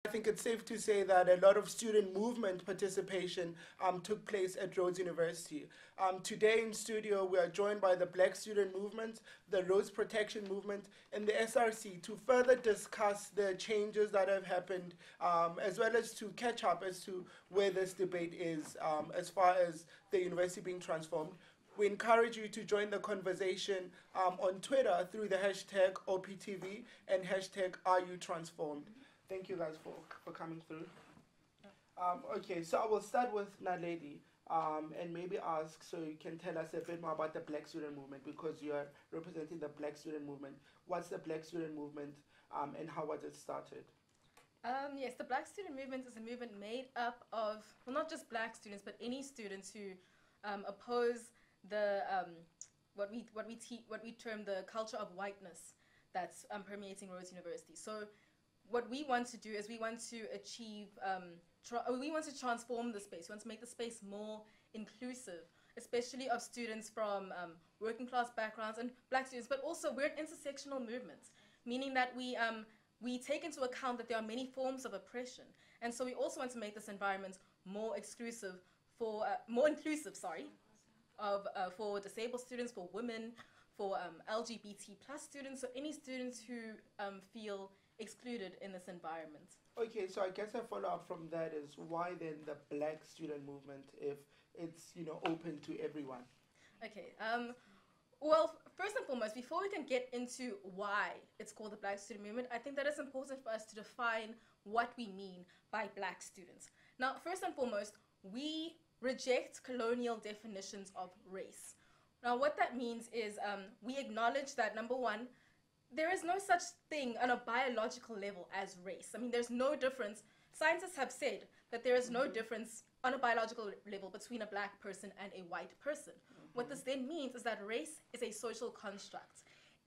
I think it's safe to say that a lot of student movement participation took place at Rhodes University. Today in studio, we are joined by the Black Student Movement, the Rhodes Protection Movement, and the SRC to further discuss the changes that have happened, as well as to catch up as to where this debate is as far as the university being transformed. We encourage you to join the conversation on Twitter through the hashtag OppiTV and hashtag RUTransformed. Thank you guys for coming through. Okay, so I will start with Naledi and maybe ask so you can tell us a bit more about the Black Student Movement because you are representing the Black Student Movement. What's the Black Student Movement and how was it started? Yes, the Black Student Movement is a movement made up of, well, not just Black students, but any students who oppose the what we term the culture of whiteness that's permeating Rhodes University. So what we want to do is we want to achieve, we want to transform the space. We want to make the space more inclusive, especially of students from working class backgrounds and Black students, but also we're an intersectional movement, meaning that we take into account that there are many forms of oppression. And so we also want to make this environment more exclusive for, more inclusive, for disabled students, for women, for LGBT plus students, so any students who feel excluded in this environment. Okay, so I guess a follow-up from that is why then the Black Student Movement if it's open to everyone? Okay, well, first and foremost, before we can get into why it's called the Black Student Movement, I think that it's important for us to define what we mean by Black students. Now, first and foremost, we reject colonial definitions of race. Now, what that means is we acknowledge that, number one, there is no such thing on a biological level as race. I mean, there's no difference. Scientists have said that there is no difference on a biological level between a Black person and a white person. What this then means is that race is a social construct.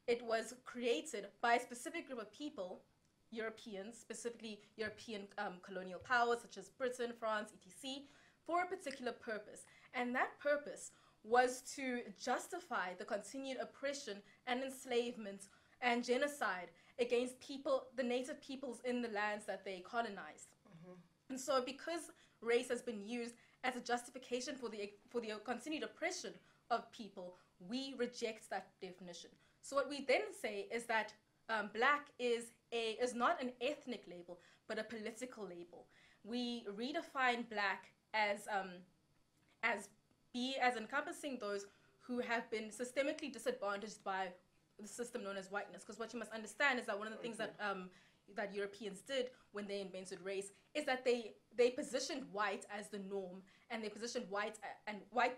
It was created by a specific group of people, Europeans, specifically European colonial powers such as Britain, France, etc., for a particular purpose. And that purpose was to justify the continued oppression and enslavement and genocide against people, the native peoples in the lands that they colonized. And so because race has been used as a justification for the continued oppression of people, we reject that definition. So what we then say is that Black is not an ethnic label, but a political label. We redefine Black as encompassing those who have been systemically disadvantaged by the system known as whiteness. Because what you must understand is that one of the things that that Europeans did when they invented race is that they positioned white as the norm, and they positioned white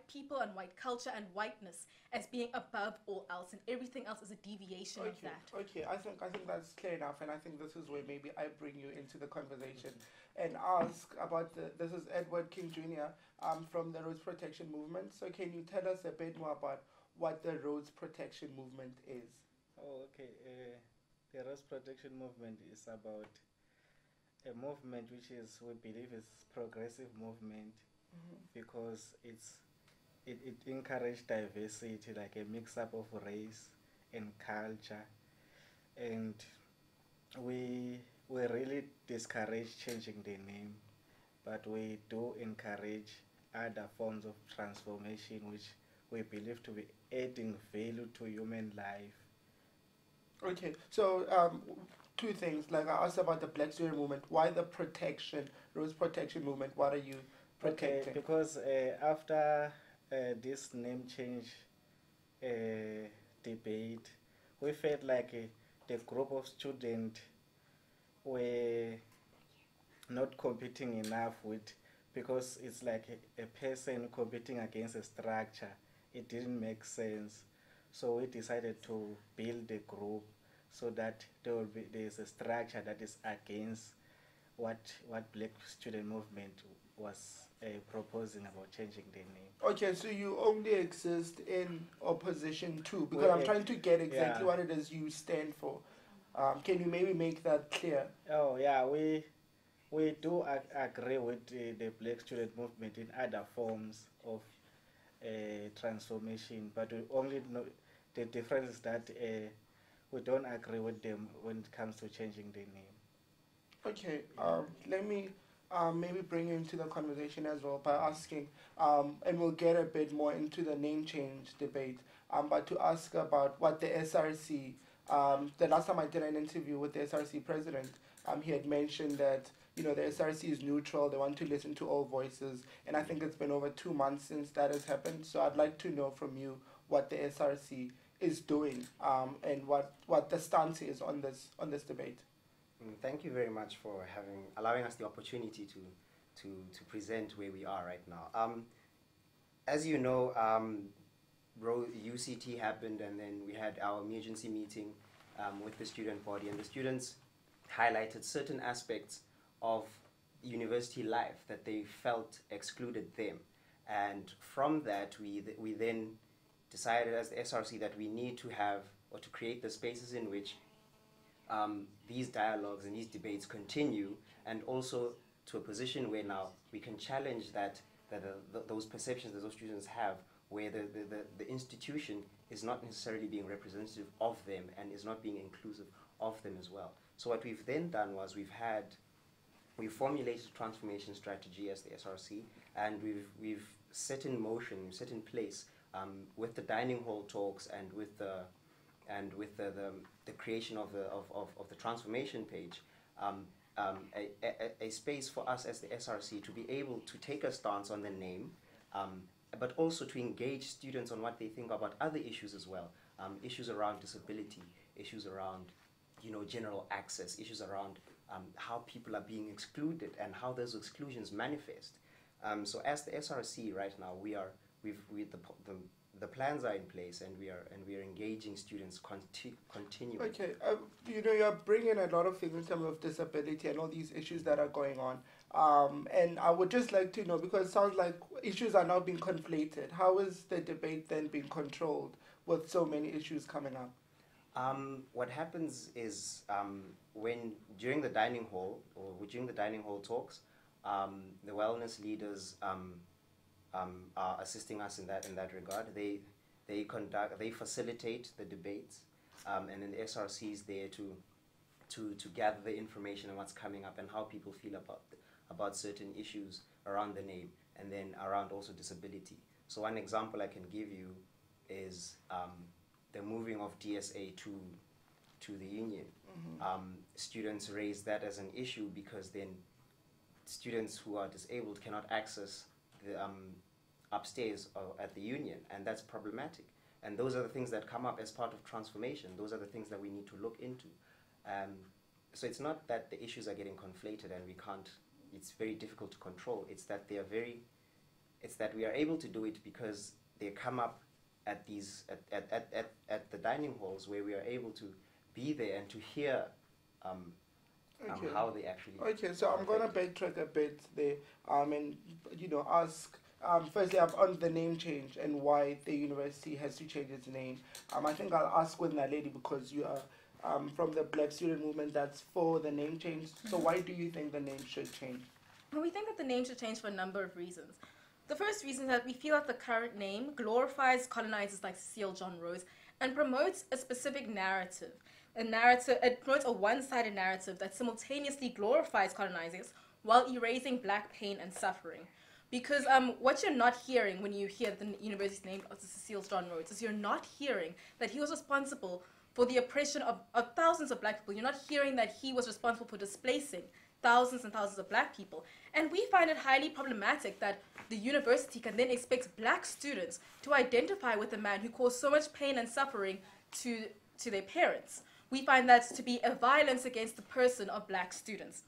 people and white culture and whiteness as being above all else, and everything else is a deviation of that. Okay, I think that's clear enough, and I think this is where maybe I bring you into the conversation and ask about this is Edward King Jr. From the Rhodes Protection Movement. So can you tell us a bit more about what the Rhodes Protection Movement is? Oh, okay. The Rhodes Protection Movement is about a movement which is, we believe, is progressive movement because it encourages diversity, like a mix-up of race and culture, and we really discourage changing the name, but we do encourage other forms of transformation which we believe to be adding value to human life. Okay, so two things. Like I asked about the Black Student Movement. Why the protection, Rhodes Protection Movement? What are you protecting? Okay, because after this name change debate, we felt like the group of students were not competing enough with, because it's like a person competing against a structure. It didn't make sense. So we decided to build a group so that there's a structure that is against what Black Student Movement was proposing about changing the name. Okay, so you only exist in opposition to, because I'm trying to get exactly what it is you stand for. Can you maybe make that clear? Oh yeah, we do agree with the Black Student Movement in other forms of transformation, but we only know the difference is that we don't agree with them when it comes to changing the name. Okay, let me maybe bring you into the conversation as well by asking, and we'll get a bit more into the name change debate, but to ask about what the SRC, the last time I did an interview with the SRC president, he had mentioned that, the SRC is neutral, they want to listen to all voices, and I think it's been over 2 months since that has happened, so I'd like to know from you what the SRC is doing, and what the stance is on this debate. Thank you very much for allowing us the opportunity to present where we are right now. As you know, UCT happened, and then we had our emergency meeting with the student body, and the students highlighted certain aspects of university life that they felt excluded them. And from that, we then decided as the SRC that we need to have, or to create the spaces in which these dialogues and these debates continue, and also to a position where now we can challenge those perceptions that those students have, where the institution is not necessarily being representative of them and is not being inclusive of them as well. So what we've then done was we formulated a transformation strategy as the SRC, and we've set in motion, set in place with the dining hall talks and with the creation of the transformation page, a space for us as the SRC to be able to take a stance on the name, but also to engage students on what they think about other issues as well, issues around disability, issues around general access, issues around how people are being excluded and how those exclusions manifest. So as the SRC right now, the plans are in place, and we are engaging students continually. Okay, you're bringing a lot of things in terms of disability and all these issues that are going on. And I would just like to know, because it sounds like issues are now being conflated. How is the debate then being controlled with so many issues coming up? What happens is when during the dining hall talks, the wellness leaders are assisting us in that regard. They facilitate the debates, and then the SRC is there to gather the information on what's coming up and how people feel about certain issues around the name, and then around also disability. So one example I can give you is the moving of DSA to the union. Mm-hmm. Students raised that as an issue because then students who are disabled cannot access the upstairs at the union, and that's problematic. And those are the things that come up as part of transformation. Those are the things that we need to look into. So it's not that the issues are getting conflated and it's very difficult to control. It's that we are able to do it because they come up at the dining halls, where we are able to be there and to hear how they actually. Okay, so I'm gonna backtrack a bit there, and ask firstly on the name change and why the university has to change its name. I think I'll ask with Naledi, because you are from the Black student movement that's for the name change. So why do you think the name should change? Well, we think that the name should change for a number of reasons. The first reason is that we feel that the current name glorifies colonizers like Cecile John Rhodes and promotes a specific narrative. It promotes a one-sided narrative that simultaneously glorifies colonizers while erasing black pain and suffering. Because what you're not hearing when you hear the university's name of Cecile John Rhodes is you're not hearing that he was responsible for the oppression of thousands of black people. You're not hearing that he was responsible for displacing thousands and thousands of black people. And we find it highly problematic that the university can then expect black students to identify with a man who caused so much pain and suffering to their parents. We find that to be a violence against the person of black students.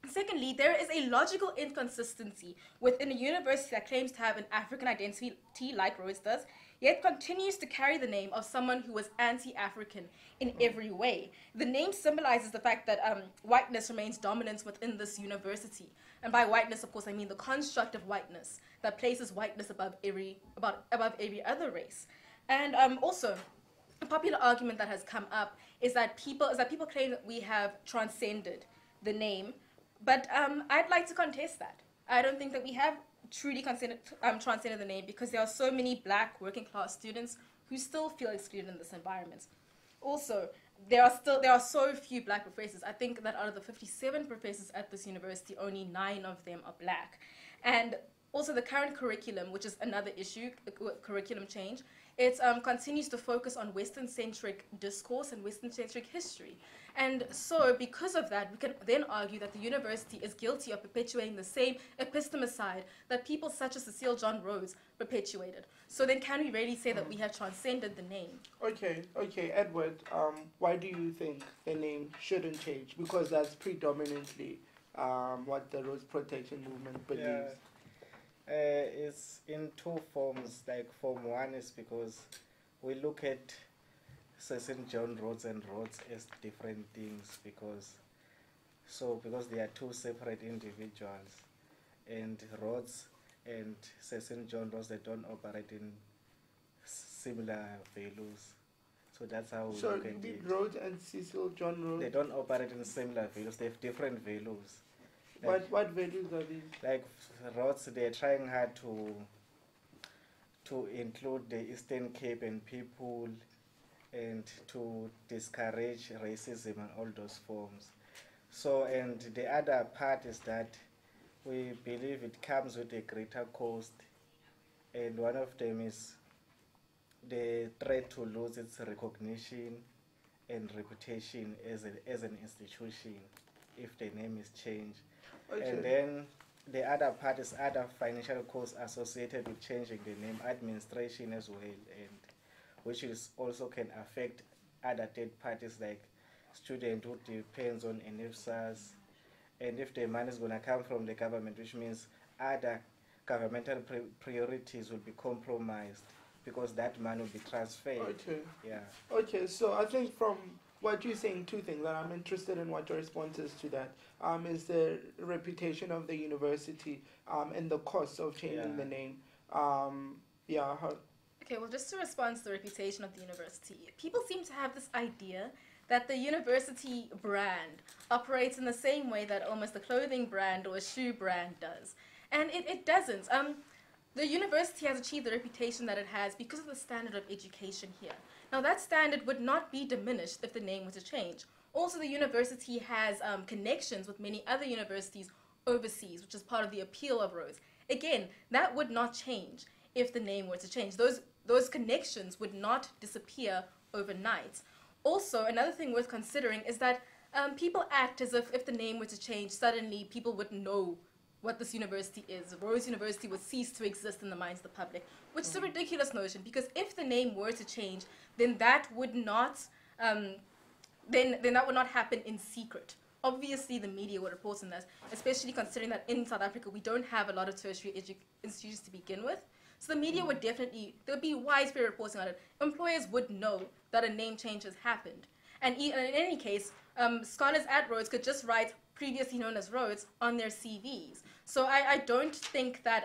Secondly, there is a logical inconsistency within a university that claims to have an African identity like Rhodes does, yet continues to carry the name of someone who was anti-African in every way. The name symbolizes the fact that whiteness remains dominant within this university. And by whiteness, of course, I mean the construct of whiteness that places whiteness above every other race. And also, a popular argument that has come up is that people claim that we have transcended the name, but I'd like to contest that. I don't think that we have truly transcended the name, because there are so many black working class students who still feel excluded in this environment. Also, there are so few black professors. I think that out of the 57 professors at this university, only 9 of them are black. And also the current curriculum, which is another issue, curriculum change, it continues to focus on Western-centric discourse and Western-centric history. And so because of that, we can then argue that the university is guilty of perpetuating the same epistemicide that people such as Cecile John Rhodes perpetuated. So then can we really say that we have transcended the name? Okay, Edward, why do you think the name shouldn't change? Because that's predominantly what the Rhodes Protection Movement believes. It's in 2 forms. Like form 1 is because we look at Cecil John Rhodes and Rhodes as different things because they are 2 separate individuals, and Rhodes and Cecil John Rhodes, they don't operate in similar values. So that's how we look at it. Rhodes and Cecil John Rhodes, they don't operate in similar values. They have different values. Like, what values are these? Like Rhodes, they're trying hard to include the Eastern Cape and people, and to discourage racism and all those forms. So, and the other part is that we believe it comes with a greater cost, and one of them is the threat to lose its recognition and reputation as an institution if the name is changed. Okay. And then the other part is other financial costs associated with changing the name, administration as well, and which is also can affect other third parties like student who depends on NFSAS, and if the money is going to come from the government, which means other governmental priorities will be compromised because that money will be transferred. Okay. Yeah. Okay, so I think from what you're saying, 2 things that I'm interested in what your response is to that. Is the reputation of the university and the cost of changing the name. Okay, well, just to respond to the reputation of the university, people seem to have this idea that the university brand operates in the same way that almost a clothing brand or a shoe brand does. And it doesn't. The university has achieved the reputation that it has because of the standard of education here. Now, that standard would not be diminished if the name were to change. Also, the university has connections with many other universities overseas, which is part of the appeal of Rhodes. Again, that would not change if the name were to change. Those connections would not disappear overnight. Also, another thing worth considering is that people act as if the name were to change, suddenly people would know what this university is. Rhodes University would cease to exist in the minds of the public, which is a ridiculous notion, because if the name were to change, then that would not then that would not happen in secret. Obviously, the media would report on that, especially considering that in South Africa, we don't have a lot of tertiary institutions to begin with. So the media would there would be widespread reporting on it. Employers would know that a name change has happened. And in any case, scholars at Rhodes could just write previously known as Rhodes on their CVs. So I don't think that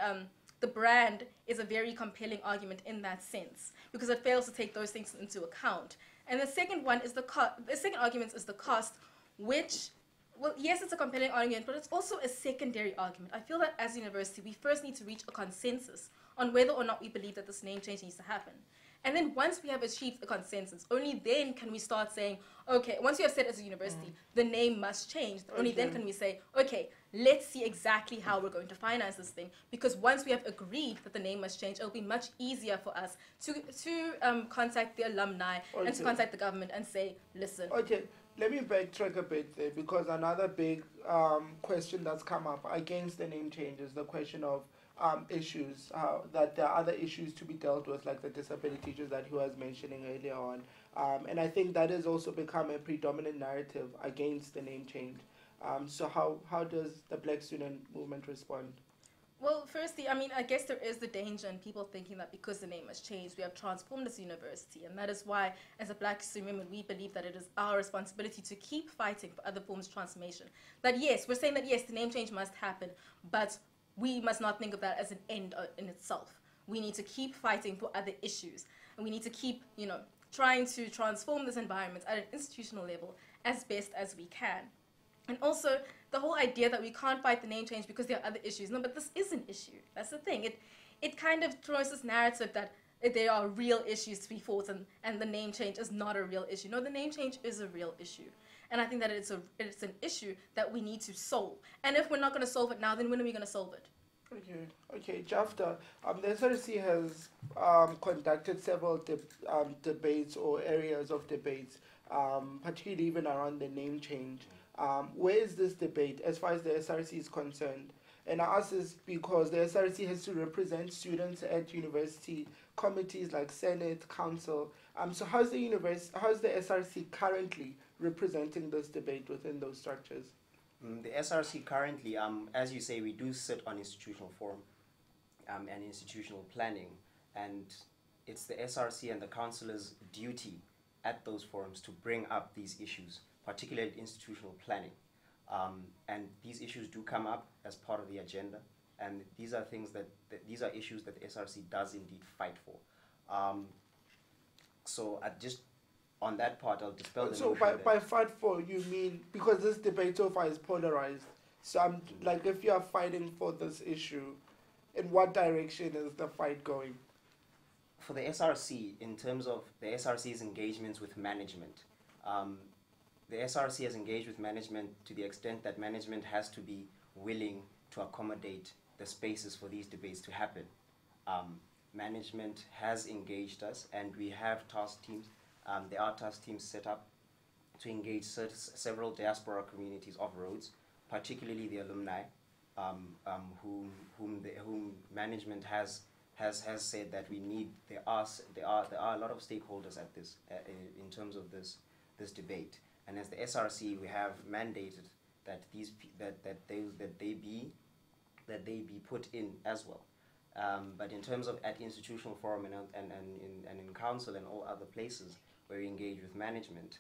the brand is a very compelling argument in that sense, because it fails to take those things into account. And the second one is the second argument is the cost, which, well, yes, it's a compelling argument, but it's also a secondary argument. I feel that as a university, we first need to reach a consensus on whether or not we believe that this name change needs to happen. And then once we have achieved a consensus, only then can we start saying, okay, once you have said as a university, the name must change, only then can we say, okay, let's see exactly how we're going to finance this thing. Because once we have agreed that the name must change, it'll be much easier for us to contact the alumni and to contact the government and say, listen. Okay, let me backtrack a bit there, because another big question that's come up against the name change is the question of issues, that there are other issues to be dealt with, like the disability issues that he was mentioning earlier on. And I think that has also become a predominant narrative against the name change. So how does the Black student movement respond? Well, firstly, I mean, I guess there is the danger in people thinking that because the name has changed, we have transformed as a university. And that is why, as a Black student movement, we believe that it is our responsibility to keep fighting for other forms of transformation. That yes, we're saying that yes, the name change must happen, but we must not think of that as an end in itself. We need to keep fighting for other issues. And we need to keep, trying to transform this environment at an institutional level as best as we can. And also, the whole idea that we can't fight the name change because there are other issues. No, but this is an issue. That's the thing. It kind of throws this narrative that there are real issues to be fought, and the name change is not a real issue. No, the name change is a real issue. And I think that it's an issue that we need to solve. And if we're not going to solve it now, then when are we going to solve it? Okay, Japhta, the SRC has conducted several debates or areas of debates, particularly even around the name change. Where is this debate as far as the SRC is concerned? And I ask this because the SRC has to represent students at university committees like Senate, Council. So how's the SRC currently representing this debate within those structures? The SRC currently, as you say, we do sit on institutional forum and institutional planning, and it's the SRC and the councillors' duty at those forums to bring up these issues, particularly institutional planning. And these issues do come up as part of the agenda, and these are things these are issues that the SRC does indeed fight for. So on that part, I'll dispel the So by fight for, you mean, because this debate so far is polarized, so like, if you are fighting for this issue, in what direction is the fight going? For the SRC, in terms of the SRC's engagements with management, the SRC has engaged with management to the extent that management has to be willing to accommodate the spaces for these debates to happen. Management has engaged us, and we have task teams. There are task teams set up to engage several diaspora communities of Rhodes, particularly the alumni, whom management has said that we need. There are a lot of stakeholders at this in terms of this debate, and as the SRC, we have mandated that they be put in as well. But in terms of at institutional forum and in council and all other places where we engage with management,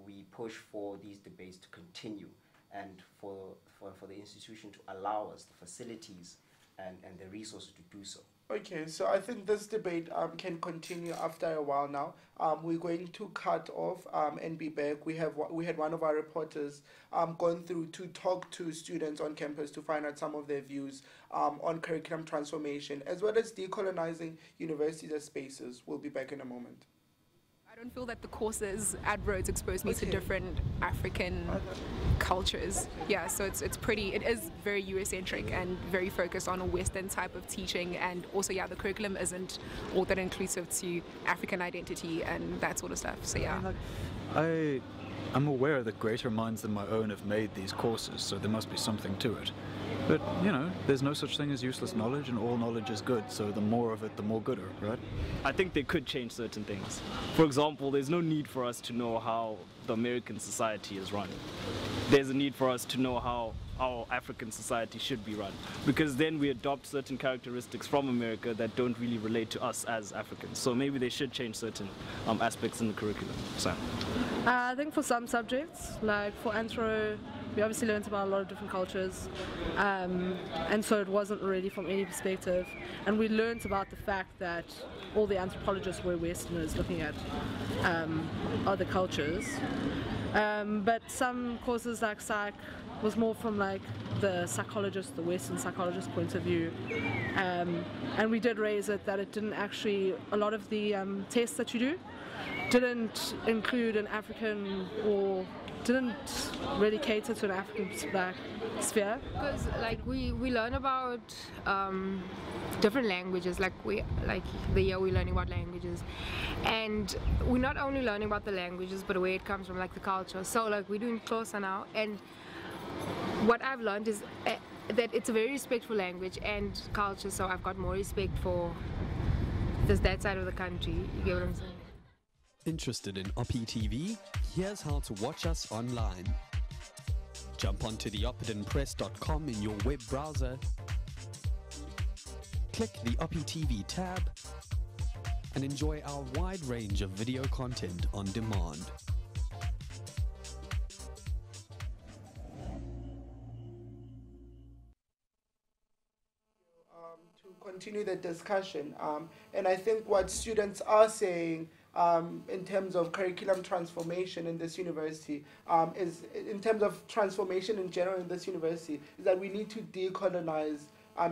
we push for these debates to continue, and for the institution to allow us the facilities and the resources to do so. Okay, so I think this debate can continue after a while now. We're going to cut off and be back. We had one of our reporters gone through to talk to students on campus to find out some of their views on curriculum transformation, as well as decolonizing universities as spaces. We'll be back in a moment. I don't feel that the courses at Rhodes expose me to different African cultures. Yeah, so it is very US-centric and very focused on a Western type of teaching, and also, yeah, the curriculum isn't all that inclusive to African identity and that sort of stuff, so yeah. I'm aware that greater minds than my own have made these courses, so there must be something to it. But, you know, there's no such thing as useless knowledge, and all knowledge is good, so the more of it, the more gooder, right? I think they could change certain things. For example, there's no need for us to know how the American society is run. There's a need for us to know how our African society should be run, because then we adopt certain characteristics from America that don't really relate to us as Africans. So maybe they should change certain aspects in the curriculum. So I think for some subjects, like for anthro, we obviously learned about a lot of different cultures, and so it wasn't really from any perspective, and we learned about the fact that all the anthropologists were Westerners looking at other cultures, but some courses like psych was more from like the psychologist, the Western psychologist point of view, and we did raise it that it didn't actually, a lot of the tests that you do didn't include an African, or didn't really cater to an African sphere. Because like we learn about different languages, like the year we're learning about languages, and we're not only learning about the languages but where it comes from, like the culture. So like we're doing Xhosa now, and what I've learned is that it's a very respectful language and culture, so I've got more respect for that side of the country. You get what I'm saying? Interested in OppiTV? Here's how to watch us online. Jump onto the oppidanpress.com in your web browser, click the OppiTV tab, and enjoy our wide range of video content on demand. To continue the discussion, and I think what students are saying in terms of curriculum transformation in this university, is in terms of transformation in general in this university, is that we need to decolonize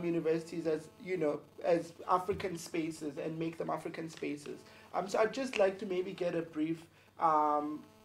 universities as, as African spaces and make them African spaces. So I'd just like to maybe get a brief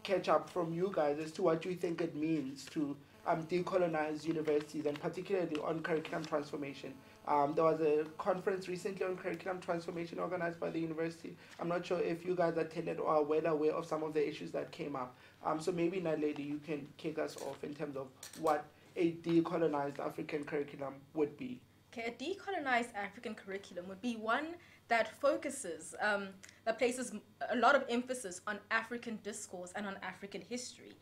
catch up from you guys as to what you think it means to decolonize universities, and particularly on curriculum transformation. There was a conference recently on curriculum transformation organized by the university. I'm not sure if you guys attended or are well aware of some of the issues that came up. So maybe, Naledi, you can kick us off in terms of what a decolonized African curriculum would be. Okay, a decolonized African curriculum would be one that focuses, that places a lot of emphasis on African discourse and on African history.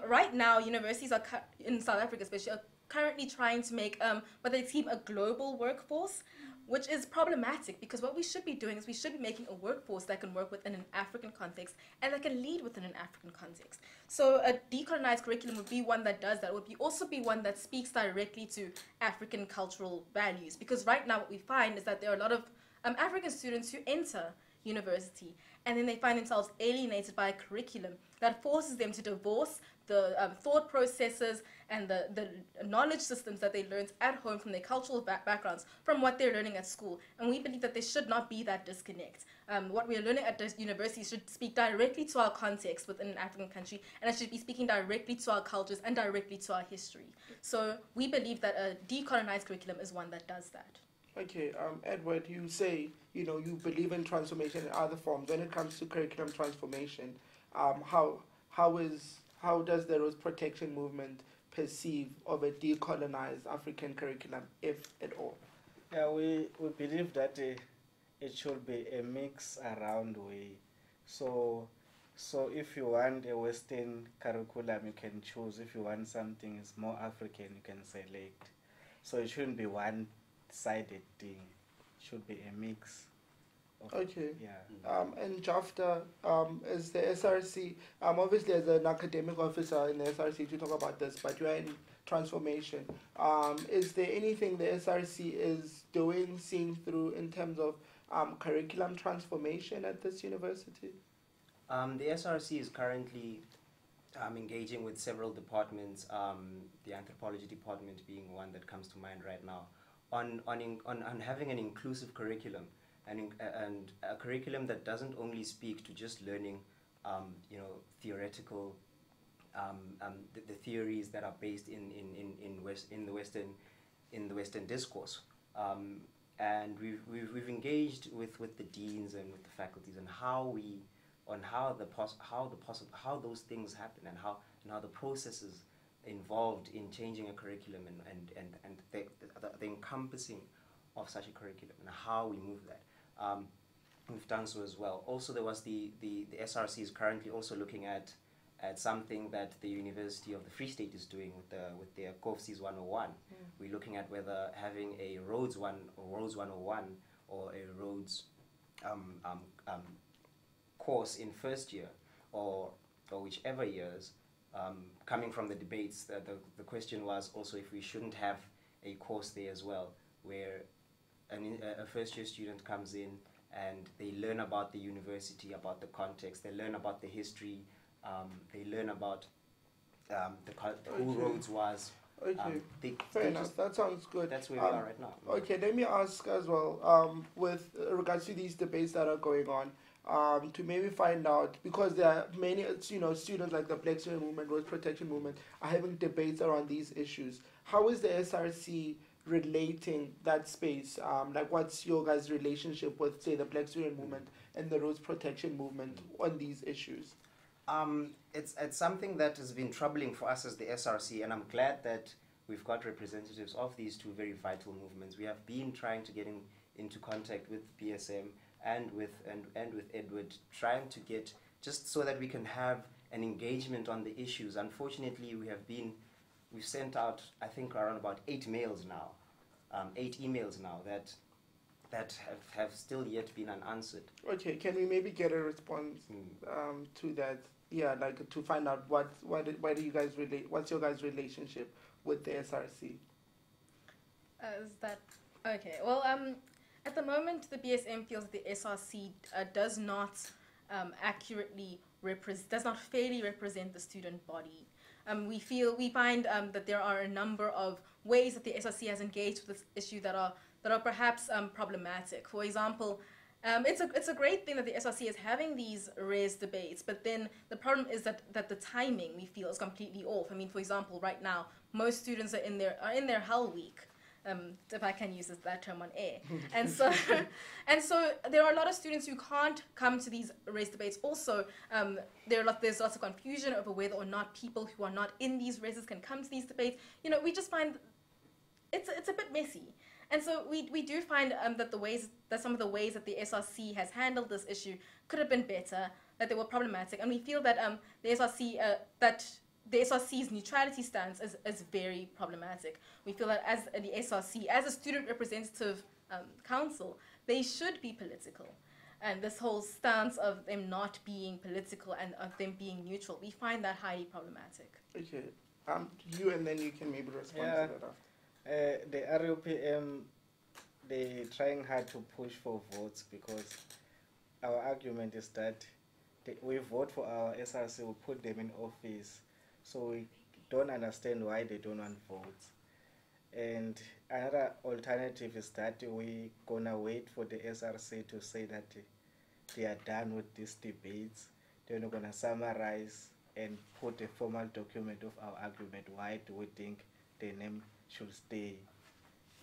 Right now, universities are in South Africa especially are currently trying to make what they seem a global workforce, which is problematic, because what we should be doing is we should be making a workforce that can work within an African context and that can lead within an African context. So a decolonized curriculum would be one that does that. It would also be one that speaks directly to African cultural values, because right now what we find is that there are a lot of African students who enter university and then they find themselves alienated by a curriculum that forces them to divorce the thought processes and the knowledge systems that they learned at home from their cultural backgrounds from what they're learning at school. And we believe that there should not be that disconnect. What we're learning at the university should speak directly to our context within an African country, and it should be speaking directly to our cultures and directly to our history. So we believe that a decolonized curriculum is one that does that. Okay, Edward, you say, you believe in transformation in other forms. When it comes to curriculum transformation, how does the Rhodes protection movement perceive of a decolonized African curriculum, if at all? Yeah, we believe that it should be a mix around way. So if you want a Western curriculum, you can choose. If you want something is more African, you can select. So it shouldn't be one-sided thing. It should be a mix. Okay. Yeah. And Japhta, as the SRC, obviously as an academic officer in the SRC to talk about this, but you are in transformation. Is there anything the SRC is doing, seeing through in terms of curriculum transformation at this university? The SRC is currently engaging with several departments, the anthropology department being one that comes to mind right now, on having an inclusive curriculum. And a curriculum that doesn't only speak to just learning, theoretical, the theories that are based in the Western discourse, and we've engaged with the deans and with the faculties on how those things happen, and how the processes involved in changing a curriculum and the encompassing of such a curriculum and how we move that. We've done so as well. Also, there was the SRC is currently also looking at something that the University of the Free State is doing with their COFCs 101. We're looking at whether having a Rhodes 101 or a Rhodes course in first year or whichever years, coming from the debates, the question was also if we shouldn't have a course there as well, where a first-year student comes in and they learn about the university, about the context, they learn about the history, they learn about who Rhodes was. Okay, fair enough. That sounds good. That's where we are right now. Okay, let me ask as well, with regards to these debates that are going on, to maybe find out, because there are many, students like the Black Student Movement, Rhodes Protection Movement, are having debates around these issues. How is the SRC relating that space? What's your guys' relationship with, say, the Black Student Movement and the Rhodes Protection Movement on these issues? It's something that has been troubling for us as the SRC, and I'm glad that we've got representatives of these two very vital movements. We have been trying to get into contact with BSM and with Edward, trying to get, just so that we can have an engagement on the issues. Unfortunately, we've sent out, I think, around about 8 emails now that have still yet been unanswered. Okay, can we maybe get a response to that? Yeah, to find out why do you guys relate? What's your guys' relationship with the SRC? Is that okay? Well, at the moment, the BSM feels that the SRC does not does not fairly represent the student body. We find that there are a number of ways that the SRC has engaged with this issue that are perhaps problematic. For example, it's a great thing that the SRC is having these res debates, but then the problem is that the timing, we feel, is completely off. I mean, for example, right now, most students are in their hell week, if I can use that term on air. And so there are a lot of students who can't come to these res debates. Also, there's lots of confusion over whether or not people who are not in these reses can come to these debates. You know, we just find it's a bit messy. And so we do find that some of the ways that the SRC has handled this issue could have been better, that they were problematic, and we feel that the SRC's neutrality stance is very problematic. We feel that as the SRC, as a student representative council, they should be political. And this whole stance of them not being political and of them being neutral, we find that highly problematic. Okay, you, and then you can maybe respond to that. The RUPM, they're trying hard to push for votes because our argument is that we vote for our SRC, we put them in office, so we don't understand why they don't want votes. And another alternative is that we're gonna wait for the SRC to say that they are done with these debates. They're not gonna summarize and put a formal document of our argument. Why do we think the name should stay?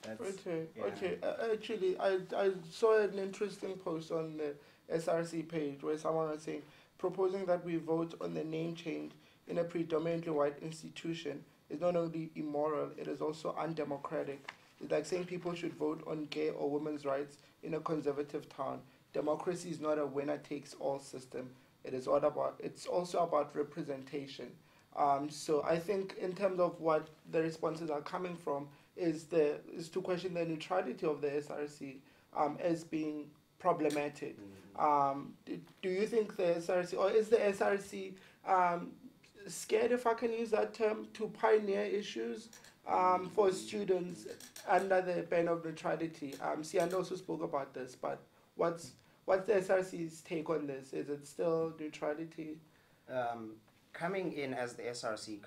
Okay. Actually, I saw an interesting post on the SRC page where someone was saying, proposing that we vote on the name change in a predominantly white institution is not only immoral, it is also undemocratic. It's like saying people should vote on gay or women's rights in a conservative town. Democracy is not a winner-takes-all system. It's also about representation. So I think in terms of what the responses are coming from is to question the neutrality of the SRC as being problematic. Do you think the SRC, or is the SRC scared, if I can use that term, to pioneer issues for students under the ban of neutrality? Sian also spoke about this, but what's the SRC's take on this? Is it still neutrality? Coming in as the SRC,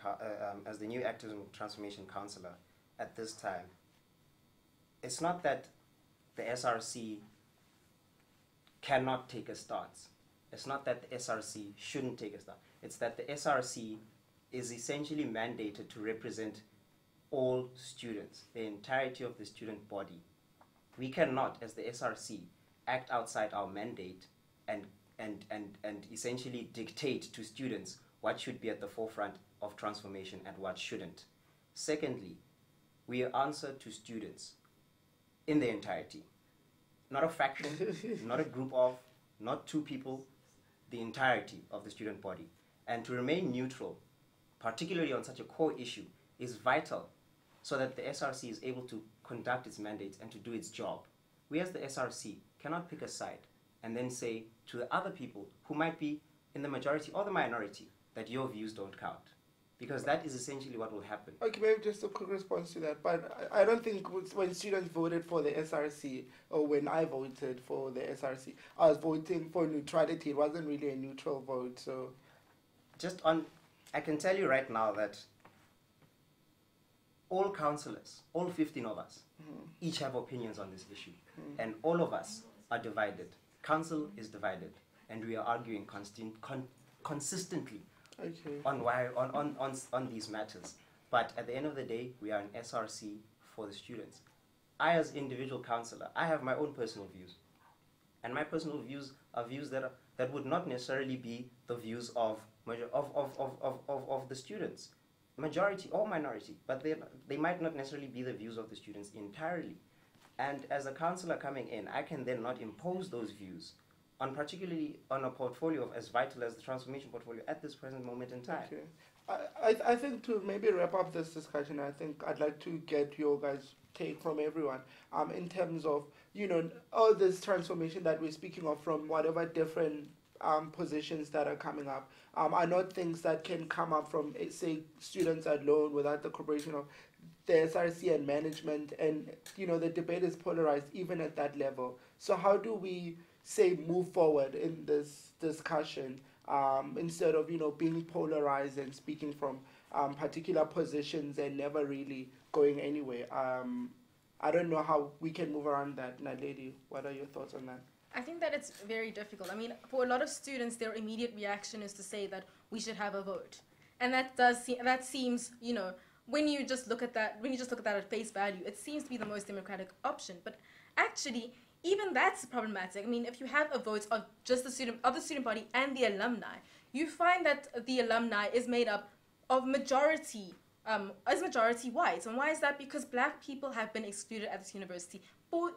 as the new Activism Transformation Councillor at this time, it's not that the SRC cannot take a stance. It's not that the SRC shouldn't take a stance. It's that the SRC is essentially mandated to represent all students, the entirety of the student body. We cannot, as the SRC, act outside our mandate and essentially dictate to students what should be at the forefront of transformation and what shouldn't. Secondly, we answer to students in their entirety. Not a fraction, not a group of, not two people, the entirety of the student body. And to remain neutral, particularly on such a core issue, is vital so that the SRC is able to conduct its mandates and to do its job. We as the SRC cannot pick a side and then say to the other people who might be in the majority or the minority that your views don't count, because that is essentially what will happen. Okay, maybe just a quick response to that, but I don't think when students voted for the SRC, or when I voted for the SRC, I was voting for neutrality. It wasn't really a neutral vote, so... I can tell you right now that all councillors, all 15 of us, each have opinions on this issue, and all of us are divided. Council is divided, and we are arguing consistently on these matters. But at the end of the day, we are an SRC for the students. I, as individual councillor, I have my own personal views, and my personal views are views that would not necessarily be the views of the students, majority or minority, but they might not necessarily be the views of the students entirely. And as a councillor coming in, I can then not impose those views on, particularly on a portfolio as vital as the transformation portfolio at this present moment in time. Okay. I think to maybe wrap up this discussion, I think I'd like to get your guys' take from everyone in terms of, all this transformation that we're speaking of from whatever different positions that are coming up are not things that can come up from, say, students alone without the cooperation of the SRC and management, and the debate is polarized even at that level. So how do we, say, move forward in this discussion instead of being polarized and speaking from particular positions and never really going anywhere. I don't know how we can move around that. Naledi, what are your thoughts on that? I think that it's very difficult. I mean, for a lot of students, their immediate reaction is to say that we should have a vote, and that seems, you know, when you just look at that at face value, it seems to be the most democratic option. But actually, even that's problematic. I mean, if you have a vote of just the student body and the alumni, you find that the alumni is made up of majority white. And why is that? Because black people have been excluded at this university for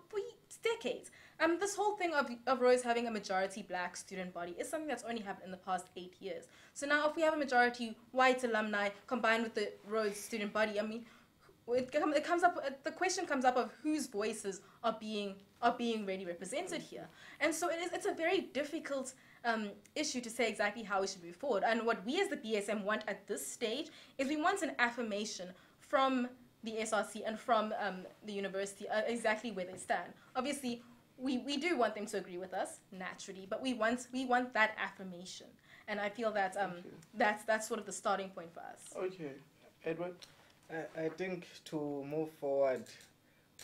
decades. This whole thing of Rhodes having a majority black student body is something that's only happened in the past 8 years. So now if we have a majority white alumni combined with the Rhodes student body, I mean, the question comes up of whose voices are being really represented here. And so it's a very difficult issue to say exactly how we should move forward. And what we as the BSM want at this stage is we want an affirmation from the SRC and from the university exactly where they stand. Obviously, we do want them to agree with us, naturally, but we want that affirmation. And I feel that that's sort of the starting point for us. Okay. Edward? I think to move forward,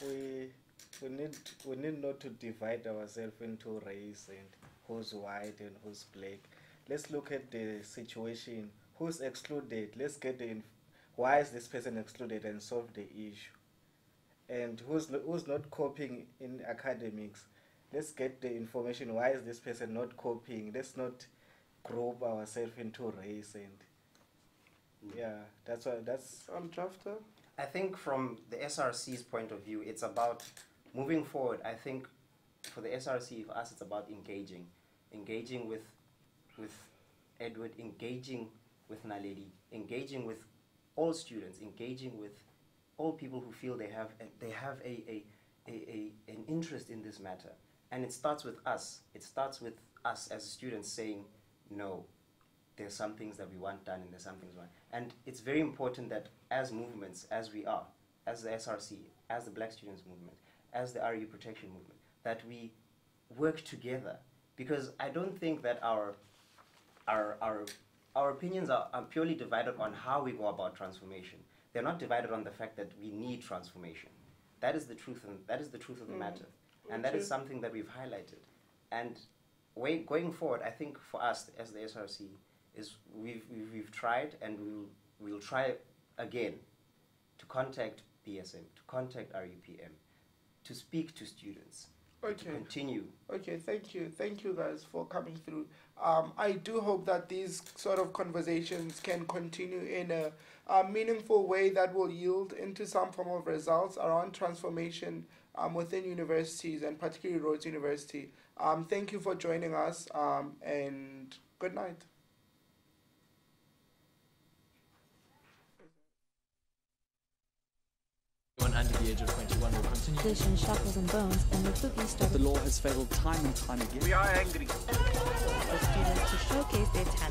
we need not to divide ourselves into race and who's white and who's black. Let's look at the situation. Who's excluded? Let's get why is this person excluded and solve the issue. And who's not coping in academics? Let's get the information. Why is this person not copying? Let's not group ourselves into race and. Yeah, that's Japhta. I think from the SRC's point of view, it's about moving forward. I think for the SRC, for us, it's about engaging with Edward, engaging with Naledi, engaging with all students, engaging with all people who feel they have an interest in this matter. And it starts with us. It starts with us as students saying no. There's some things that we want done and there's some things we want. And it's very important that as movements, as we are, as the SRC, as the Black Students Movement, as the RU Protection Movement, that we work together. Because I don't think that our opinions are purely divided on how we go about transformation. They're not divided on the fact that we need transformation. That is the truth, and that is the truth of the matter. And that is something that we've highlighted. And going forward, I think for us as the SRC, is we've tried and we'll try again to contact BSM, to contact RUPM, to speak to students, to continue. Okay, thank you guys for coming through. I do hope that these sort of conversations can continue in a meaningful way that will yield into some form of results around transformation within universities and particularly Rhodes University. Thank you for joining us and good night. Under the age of 21 will continue. Tradition, shackles and bones, and the cookies started. The law has failed time and time again. We are angry. For students to showcase their talent.